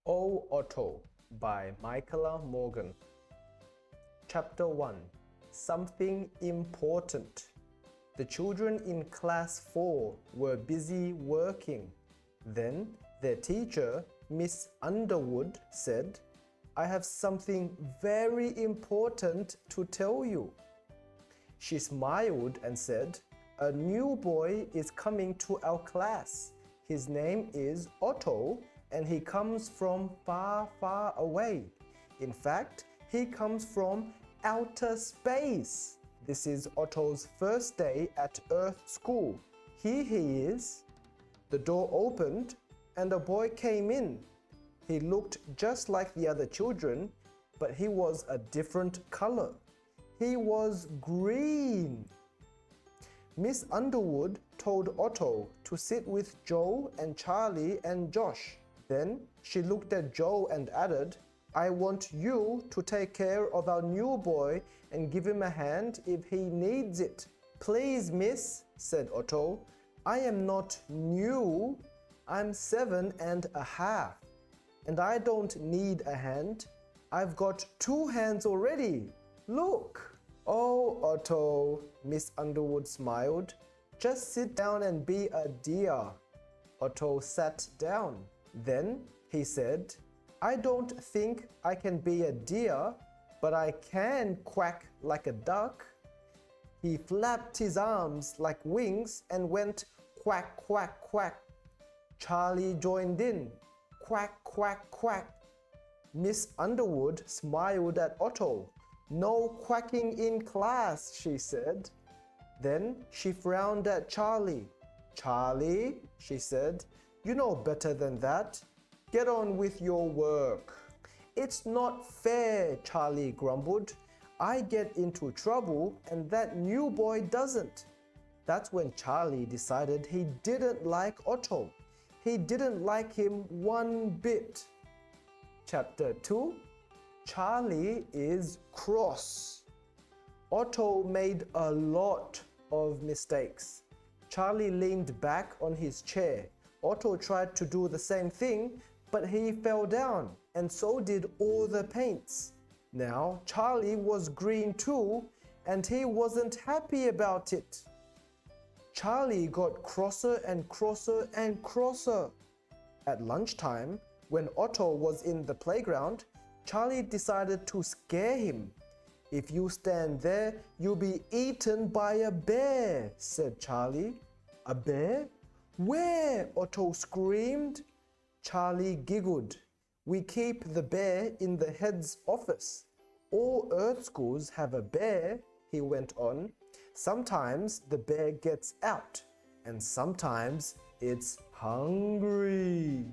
O Otto by Michaela Morgan. Chapter 1. Something important. The children in class 4 were busy working. Then their teacher, Miss Underwood, said, "I have something very important to tell you." She smiled and said, "A new boy is coming to our class. His name is Otto, and he comes from far, far away. In fact, he comes from outer space. This is Otto's first day at Earth School. Here he is." The door opened, and a boy came in. He looked just like the other children, but he was a different color. He was green. Miss Underwood told Otto to sit with Joe and Charlie and Josh. Then she looked at Joe and added, "I want you to take care of our new boy and give him a hand if he needs it." "Please, miss," said Otto. "I am not new. I'm 7.5, and I don't need a hand. I've got 2 hands already. Look." "Oh, Otto," Miss Underwood smiled. "Just sit down and be a dear." Otto sat down. Then he said, "I don't think I can be a deer, but I can quack like a duck." He flapped his arms like wings and went quack, quack, quack. Charlie joined in. Quack, quack, quack. Miss Underwood smiled at Otto. "No quacking in class," she said. Then she frowned at Charlie. "Charlie," she said, "you know better than that. Get on with your work." "It's not fair," Charlie grumbled. "I get into trouble and that new boy doesn't." That's when Charlie decided he didn't like Otto. He didn't like him one bit. Chapter 2. Charlie is cross. Otto made a lot of mistakes. Charlie leaned back on his chair. Otto tried to do the same thing, but he fell down, and so did all the paints. Now, Charlie was green too, and he wasn't happy about it. Charlie got crosser and crosser and crosser. At lunchtime, when Otto was in the playground, Charlie decided to scare him. "If you stand there, you'll be eaten by a bear," said Charlie. "A bear? Where?" Otto screamed. Charlie giggled. "We keep the bear in the head's office. All Earth schools have a bear," he went on. "Sometimes the bear gets out, and sometimes it's hungry."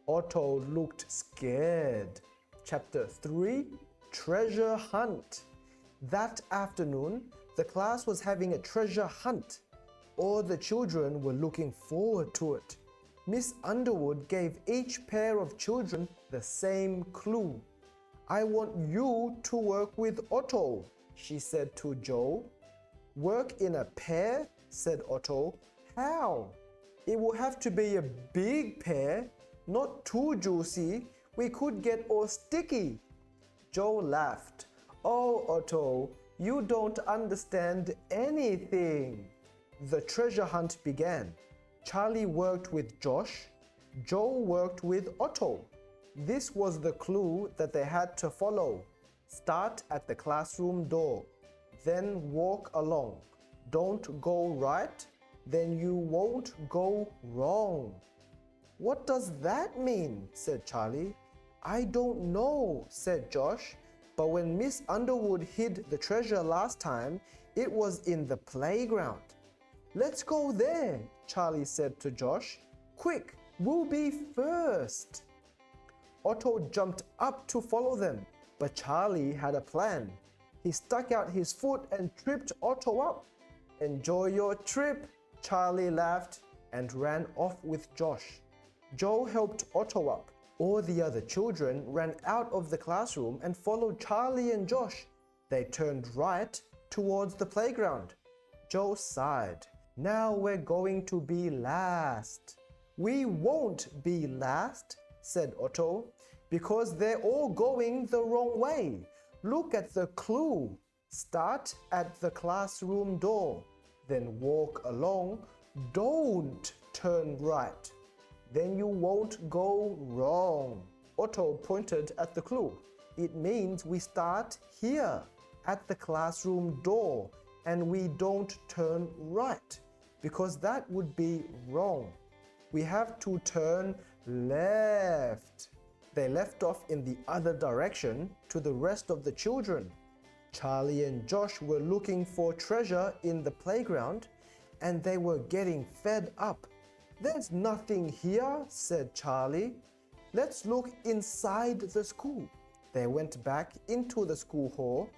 Otto looked scared. Chapter 3. Treasure Hunt. That afternoon, the class was having a treasure hunt. All the children were looking forward to it. Miss Underwood gave each pair of children the same clue. "I want you to work with Otto," she said to Joe. "Work in a pair?" said Otto. "How?" "It will have to be a big pair, not too juicy. We could get all sticky." Joe laughed. "Oh, Otto, you don't understand anything." The treasure hunt began. Charlie worked with Josh. Joe worked with Otto. This was the clue that they had to follow. Start at the classroom door. Then walk along. Don't go right, then you won't go wrong. "What does that mean?" said Charlie. "I don't know," said Josh. "But when Miss Underwood hid the treasure last time, it was in the playground." "Let's go there," Charlie said to Josh. "Quick, we'll be first." Otto jumped up to follow them, but Charlie had a plan. He stuck out his foot and tripped Otto up. "Enjoy your trip," Charlie laughed and ran off with Josh. Joe helped Otto up. All the other children ran out of the classroom and followed Charlie and Josh. They turned right towards the playground. Joe sighed. "Now we're going to be last." "We won't be last," said Otto. Because they're all going the wrong way. Look at the clue. Start at the classroom door, then walk along. Don't turn right. Then you won't go wrong. Otto pointed at the clue. It means we start here at the classroom door and we don't turn right, because that would be wrong. We have to turn left. They left off in the other direction to the rest of the children. Charlie and Josh were looking for treasure in the playground and they were getting fed up. There's nothing here, said Charlie. Let's look inside the school. They went back into the school hall,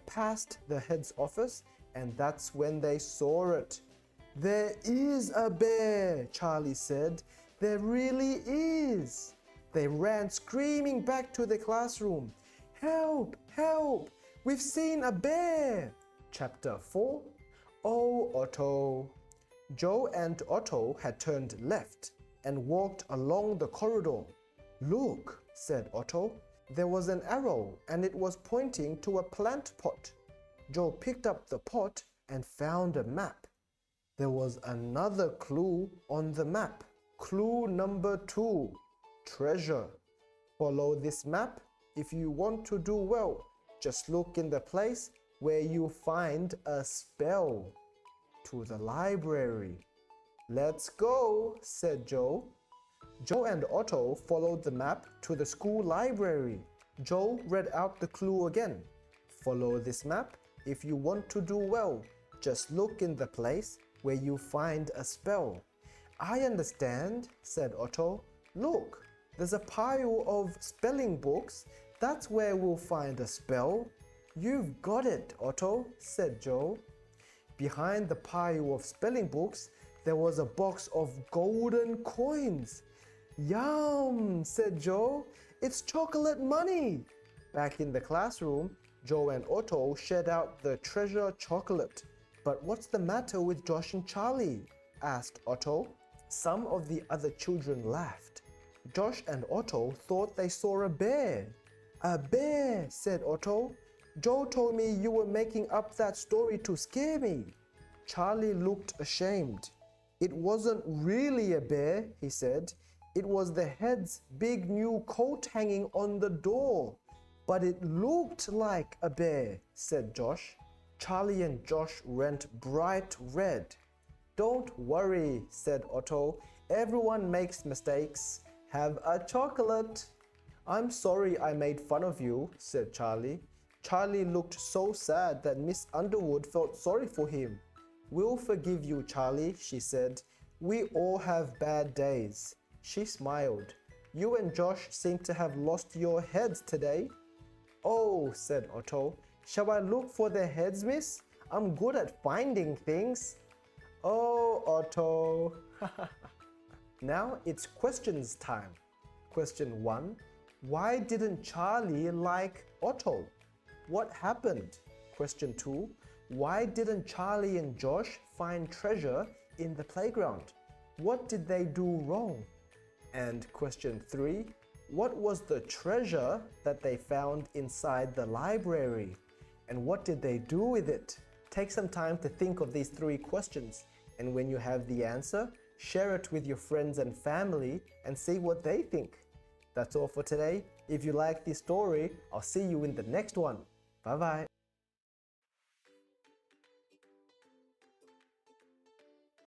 past the head's office, and that's when they saw it. There is a bear, Charlie said. There really is. They ran screaming back to the classroom. Help, help, we've seen a bear. Chapter 4. Oh, Otto. Joe and Otto had turned left and walked along the corridor. Look, said Otto. There was an arrow and it was pointing to a plant pot. Joe picked up the pot and found a map. There was another clue on the map. Clue number 2, treasure. Follow this map if you want to do well. Just look in the place where you find a spell. To the library. Let's go, said Joe. Joe and Otto followed the map to the school library. Joe read out the clue again. Follow this map if you want to do well. Just look in the place where you find a spell. I understand, said Otto. Look, there's a pile of spelling books. That's where we'll find a spell. You've got it, Otto, said Joe. Behind the pile of spelling books, there was a box of golden coins. Yum, said Joe. It's chocolate money. Back in the classroom, Joe and Otto shared out the treasure chocolate. But what's the matter with Josh and Charlie? Asked Otto. Some of the other children laughed. Josh and Otto thought they saw a bear. A bear, said Otto. Joe told me you were making up that story to scare me. Charlie looked ashamed. It wasn't really a bear, he said. It was the head's big new coat hanging on the door. But it looked like a bear, said Josh. Charlie and Josh went bright red. Don't worry, said Otto. Everyone makes mistakes. Have a chocolate. I'm sorry I made fun of you, said Charlie. Charlie looked so sad that Miss Underwood felt sorry for him. We'll forgive you, Charlie, she said. We all have bad days. She smiled. You and Josh seem to have lost your heads today. Oh, said Otto. Shall I look for their heads, miss? I'm good at finding things. Oh, Otto. Now it's questions time. Question 1. Why didn't Charlie like Otto? What happened? Question 2. Why didn't Charlie and Josh find treasure in the playground? What did they do wrong? And question 3. What was the treasure that they found inside the library? And what did they do with it? Take some time to think of these 3 questions, and when you have the answer, share it with your friends and family and see what they think. That's all for today. If you like this story, I'll see you in the next one. Bye bye.